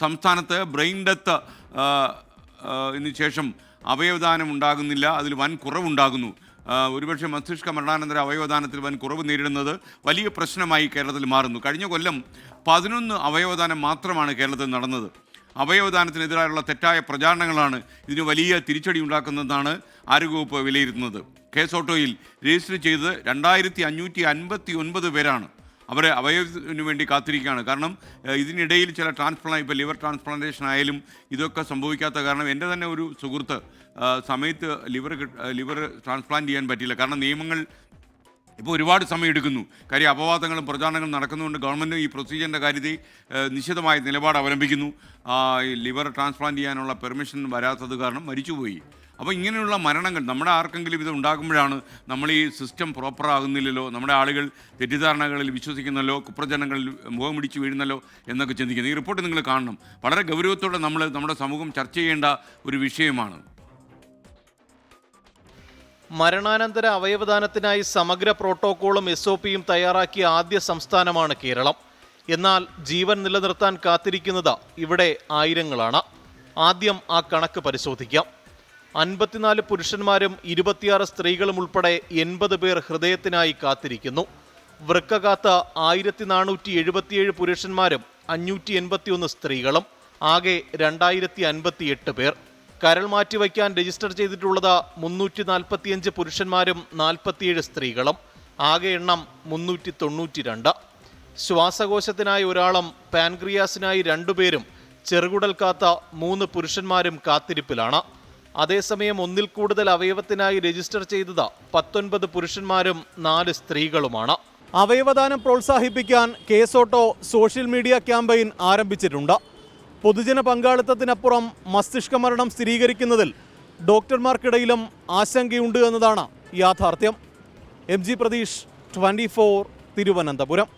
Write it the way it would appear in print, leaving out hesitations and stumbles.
സംസ്ഥാനത്ത് brain death ശേഷം അവയവദാനം ഉണ്ടാകുന്നില്ല, അതിൽ വൻ കുറവുണ്ടാകുന്നു. ഒരുപക്ഷെ മസ്തിഷ്ക മരണാനന്തര അവയവദാനത്തിൽ വൻ കുറവ് നേരിടുന്നത് വലിയ പ്രശ്നമായി കേരളത്തിൽ മാറുന്നു. കഴിഞ്ഞ കൊല്ലം 11 അവയവദാനം മാത്രമാണ് കേരളത്തിൽ നടന്നത്. അവയവദാനത്തിനെതിരായുള്ള തെറ്റായ പ്രചാരണങ്ങളാണ് ഇതിന് വലിയ തിരിച്ചടി ഉണ്ടാക്കുന്നതെന്നാണ് ആരോഗ്യവകുപ്പ് വിലയിരുത്തുന്നത്. കേസ് ഓട്ടോയിൽ രജിസ്റ്റർ ചെയ്തത് 2559 പേരാണ്. അവർ അവയവത്തിന് വേണ്ടി കാത്തിരിക്കുകയാണ്. കാരണം ഇതിനിടയിൽ ചില ഇപ്പോൾ ലിവർ ട്രാൻസ്പ്ലാന്റേഷൻ ആയാലും ഇതൊക്കെ സംഭവിക്കാത്ത കാരണം എൻ്റെ തന്നെ ഒരു സുഹൃത്ത് സമയത്ത് ലിവർ ട്രാൻസ്പ്ലാന്റ് ചെയ്യാൻ പറ്റിയില്ല. കാരണം നിയമങ്ങൾ ഇപ്പോൾ ഒരുപാട് സമയം എടുക്കുന്നു. കാര്യം അപവാദങ്ങളും പ്രചാരണങ്ങളും നടക്കുന്നതുകൊണ്ട് ഗവൺമെൻറ് ഈ പ്രൊസീജിയറിൻ്റെ കാര്യത്തിൽ നിശ്ചിതമായ നിലപാട് അവലംബിക്കുന്നു. ലിവർ ട്രാൻസ്പ്ലാന്റ് ചെയ്യാനുള്ള പെർമിഷൻ വരാത്തത് കാരണം മരിച്ചുപോയി. അപ്പോൾ ഇങ്ങനെയുള്ള മരണങ്ങൾ നമ്മുടെ ആർക്കെങ്കിലും ഇത് ഉണ്ടാകുമ്പോഴാണ് നമ്മൾ ഈ സിസ്റ്റം പ്രോപ്പറാകുന്നില്ലല്ലോ, നമ്മുടെ ആളുകൾ തെറ്റിദ്ധാരണകളിൽ വിശ്വസിക്കുന്നല്ലോ, കുപ്രചരണങ്ങളിൽ മുഖമിടിച്ച് വീഴുന്നല്ലോ എന്നൊക്കെ ചിന്തിക്കുന്നത്. ഈ റിപ്പോർട്ട് നിങ്ങൾ കാണണം. വളരെ ഗൗരവത്തോടെ നമ്മുടെ സമൂഹം ചർച്ച ചെയ്യേണ്ട ഒരു വിഷയമാണ്. മരണാനന്തര അവയവദാനത്തിനായി സമഗ്ര പ്രോട്ടോക്കോളും SOPയും തയ്യാറാക്കിയ ആദ്യ സംസ്ഥാനമാണ് കേരളം. എന്നാൽ ജീവൻ നിലനിർത്താൻ കാത്തിരിക്കുന്നത് ഇവിടെ ആയിരങ്ങളാണ്. ആദ്യം ആ കണക്ക് പരിശോധിക്കാം. 54 പുരുഷന്മാരും 26 സ്ത്രീകളും ഉൾപ്പെടെ 80 പേർ ഹൃദയത്തിനായി കാത്തിരിക്കുന്നു. വൃക്ക കാത്ത് 1477 പുരുഷന്മാരും 581 സ്ത്രീകളും, ആകെ 2058 പേർ. കരൾ മാറ്റിവയ്ക്കാൻ രജിസ്റ്റർ ചെയ്തിട്ടുള്ളത് 345 പുരുഷന്മാരും 47 സ്ത്രീകളും, ആകെ എണ്ണം 392. ശ്വാസകോശത്തിനായി ഒരാളും പാൻക്രിയാസിനായി 2 പേരും, ചെറുകുടൽ കാത്ത 3 പുരുഷന്മാരും കാത്തിരിപ്പിലാണ്. അതേസമയം ഒന്നിൽ കൂടുതൽ അവയവത്തിനായി രജിസ്റ്റർ ചെയ്തത് 19 പുരുഷന്മാരും 4 സ്ത്രീകളുമാണ്. അവയവദാനം പ്രോത്സാഹിപ്പിക്കാൻ case auto social media campaign ആരംഭിച്ചിട്ടുണ്ട്. പൊതുജന പങ്കാളിത്തത്തിനപ്പുറം മസ്തിഷ്ക മരണം സ്ഥിരീകരിക്കുന്നതിൽ ഡോക്ടർമാർക്കിടയിലും ആശങ്കയുണ്ട് എന്നതാണ് യാഥാർത്ഥ്യം. MG പ്രതീഷ്, 24, തിരുവനന്തപുരം.